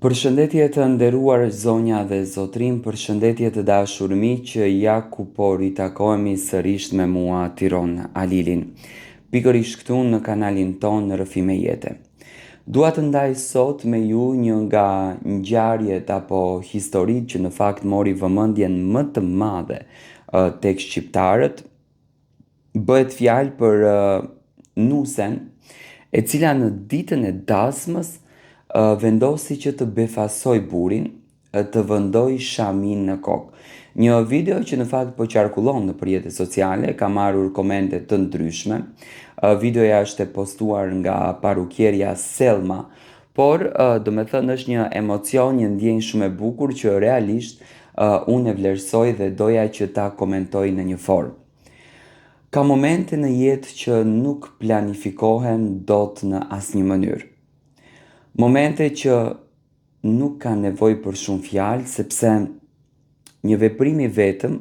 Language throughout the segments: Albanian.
Përshëndetje të nderuar zonja dhe zotrin, përshëndetje të dashur miq, ja ku po ritakohemi sërish me mua Tiron Alilin, pikërisht këtu në kanalin ton në Rrëfime Jete. Dua të ndaj sot me ju një nga ngjarjet apo historitë që në fakt mori vëmendjen më të madhe tek shqiptarët. Bëhet fjalë për nusen, e cila në ditën e dasmës vendosi që të befasoj burrin, të vendoj shamin në kokë. Një video që në fakt po qarkullon në rrjetet sociale, ka marrur komente të ndryshme. Videoja është e postuar nga parukierja Selma, por do me thënë është një emocion, një ndjenjë shumë e bukur që realisht unë e vlerësoj dhe doja që ta komentoj në një formë. Ka momente në jetë që nuk planifikohen dot në asnjë mënyrë. Momente që nuk ka nevojë për shumë fjalë, sepse një veprim i vetëm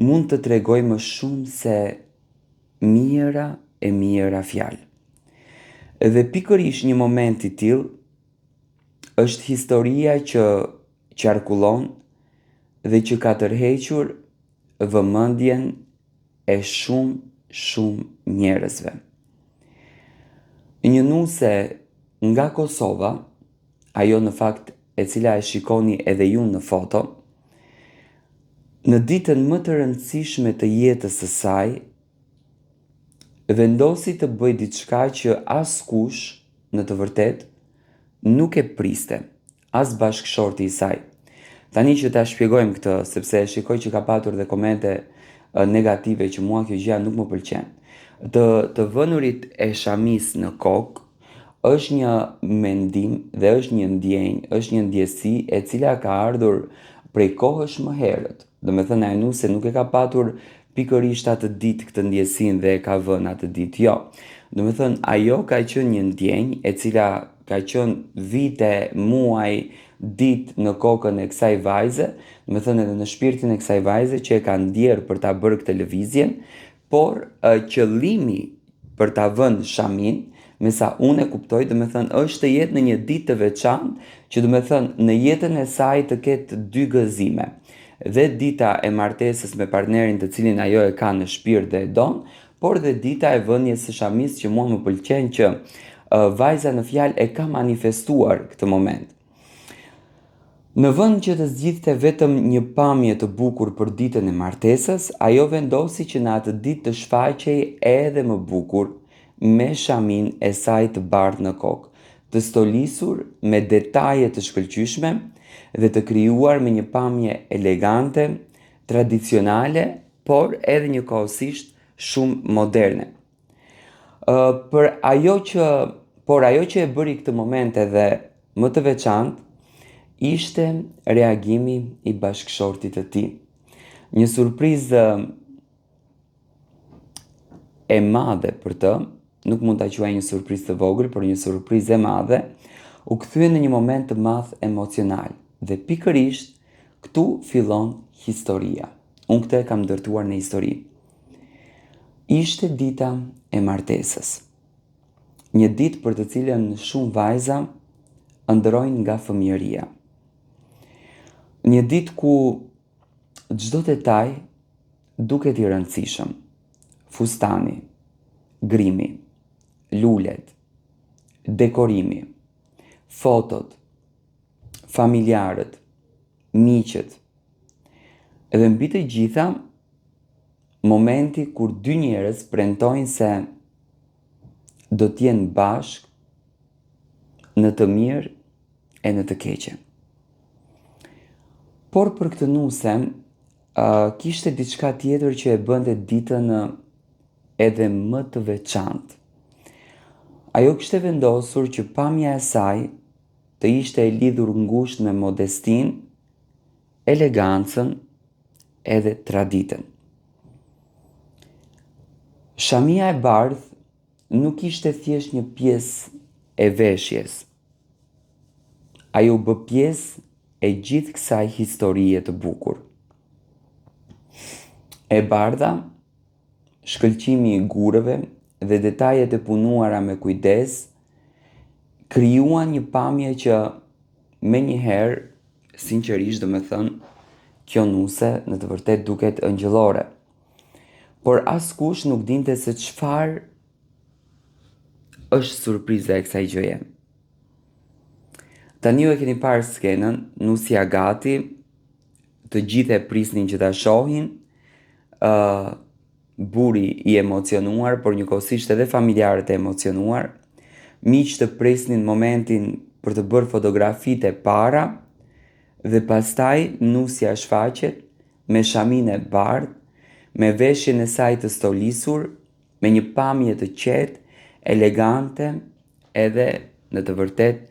mund të tregojë më shumë se mijëra fjalë. Dhe pikërisht një moment i tillë është historia që qarkullon dhe që ka tërhequr vëmendjen e shumë njerëzve. Një nuse nga Kosova, ajo në fakt e cila e shikoni edhe ju në foto, në ditën më të rëndësishme të jetës së saj, vendosi të bëj diçka që askush në të vërtet nuk e priste, as bashkëshorti i saj. Tani që ta shpjegojmë këtë, sepse shikoj që ka patur dhe komente negative që mua kjo gjë nuk më pëlqen. Të vënurit e shamis në kokë është një mendim dhe është një ndjenjë, është një ndjesi e cila ka ardhur prej kohësh më herët. Do me thënë ai nuse nuk e ka patur pikërisht atë ditë këtë ndjesin dhe e ka vënë atë ditë, jo. Do me thënë ajo ka qenë një ndjenjë e cila ka qenë vite, muaj, ditë në kokën e kësaj vajze, do me thënë edhe në shpirtin e kësaj vajze që e ka ndjerë për ta bërë këtë lëvizjen, por qëllimi për ta vënë shamin, me sa unë e kuptoj, do me thënë është të jetë në një ditë të veçantë, që do me thënë në jetën e saj të ketë dy gëzime. Dhe dita e martesës me partnerin të cilin ajo e ka në shpirt dhe e don, por dhe dita e vënies së shamis që mua më pëlqen që vajza në fjalë e ka manifestuar këtë moment. Në vend që të zgjidhte vetëm një pamje të bukur për ditën e martesës, ajo vendosi që në atë ditë të shfaqej edhe më bukur me shamin e saj të bardhë në kokë, të stolisur me detaje të shkëlqyeshme dhe të krijuar me një pamje elegante, tradicionale, por edhe njëkohësisht shumë moderne. Ajo që e bëri këtë moment edhe më të veçantë ishte reagimi i bashkëshortit të tij. Një surprizë e madhe për të, nuk mund ta quaj një surprizë të vogël, por një surprizë e madhe, u kthye në një moment të madh emocional. Dhe pikërisht këtu fillon historia. Unë këtë e kam ndërtuar në histori. Ishte dita e martesës. Një ditë për të cilën shumë vajza ëndrrojnë nga fëmijëria. Një ditë ku çdo detaj duket i rëndësishëm. Fustani, grimi, lulet, dekorimi, fotot, familjarët, miqët. Edhe mbi të gjitha, momenti kur dy njerëz premtojnë se do të jenë bashkë në të mirë e në të keqen. Por për këtë nuse, kishte diçka tjetër që e bënte ditën edhe më të veçantë. Ajo kishte vendosur që pamja e saj të ishte e lidhur ngushtë me modestinë, elegancën edhe traditën. Shamia e bardhë nuk ishte thjesht një pjesë e veshjes. Ajo bë pjesë e gjithë kësaj historie të bukur. E bardha, shkëlqimi i gurëve dhe detajet e punuara me kujdes krijuan një pamje që me njëherë, sinqerisht do me thënë, kjo nuse në të vërtet duket ëngjëllore. Por askush nuk dinte se çfarë është surpriza e kësaj gjëje. Tani ju e keni parë skenën, nusja gati, të gjithë e prisnin që ta shohin, buri i emocionuar, por njëkohësisht edhe familjarët e emocionuar, miq të presnin momentin për të bërë fotografitë e para, dhe pastaj nusja shfaqet me shamin e bardhë, me veshjen e saj të stolisur, me një pamje të qetë, elegante, edhe në të vërtet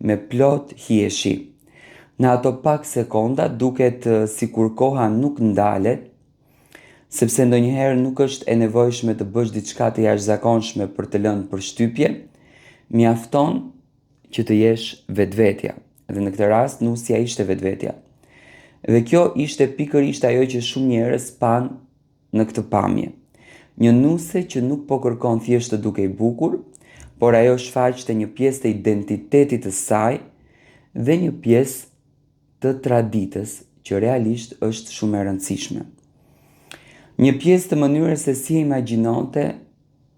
me plot hieshi. Në ato pak sekonda duket sikur koha nuk ndalet, sepse ndonjëherë nuk është e nevojshme të bësh diçka të jashtëzakonshme për të lënë përshtypje, mjafton që të jesh vetvetja. Dhe në këtë rast nusja ishte vetvetja. Dhe kjo ishte pikërisht ajo që shumë njerëz pan në këtë pamje. Një nuse që nuk po kërkon thjesht të dukej bukur, por ajo shfaqte një pjesë të identitetit të saj dhe një pjesë të traditës që realisht është shumë e rëndësishme. Një pjesë të mënyrës se si imagjinonte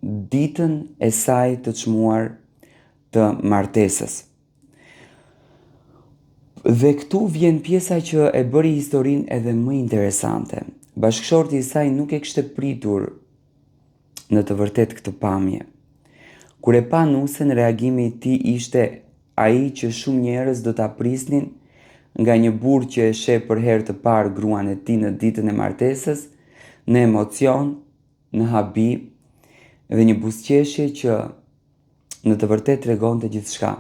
ditën e saj të çmuar të martesës. Dhe këtu vjen pjesa që e bëri historinë edhe më interesante. Bashkëshorti i saj nuk e kishte pritur në të vërtet këtë pamje. Kur e pa nusen, reagimi i tij ishte ai që shumë njerëz do ta prisnin nga një burr që e sheh për herë të parë gruan e tij në ditën e martesës, në emocion, në habi dhe një buzëqeshje që në të vërtet tregonte gjithçka.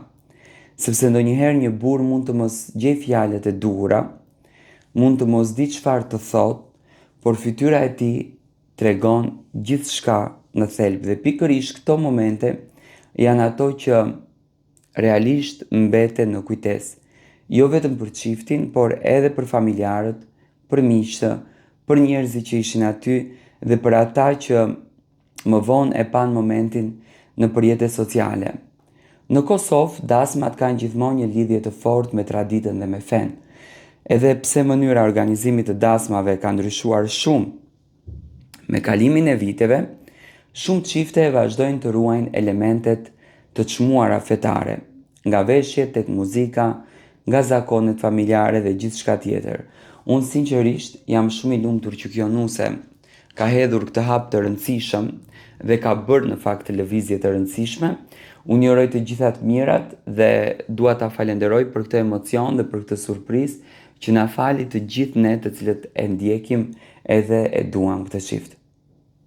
Sepse ndonjëherë një burr mund të mos gjej fjalët e duhura, mund të mos di çfarë të thotë, por fytyra e tij tregon gjithçka në thelb dhe pikërisht këto momente janë ato që realisht mbeten në kujtesë, jo vetëm për çiftin, por edhe për familjarët, për miqtë, për njerëzit që ishin aty dhe për ata që më vonë e pan momentin në rrjetet sociale. Në Kosovë, dasmat kanë gjithmonë një lidhje të fortë me traditën dhe me fen. Edhe pse mënyra organizimit të dasmave ka ndryshuar shumë, me kalimin e viteve, shumë çifte vazhdojnë të ruajnë elementet të çmuara fetare, nga veshjet tek muzika, nga zakonet familjare dhe gjithçka tjetër. Unë sinqerisht jam shumë i lumtur që kjo nuse ka hedhur këtë hap të rëndësishëm dhe ka bërë në fakt të lëvizje të rëndësishme. Unë uroj të gjitha të mirat dhe dua ta falenderoj për këtë emocion dhe për këtë surprizë që na fali të gjithë ne të cilët e ndjekim edhe e duam këtë çift.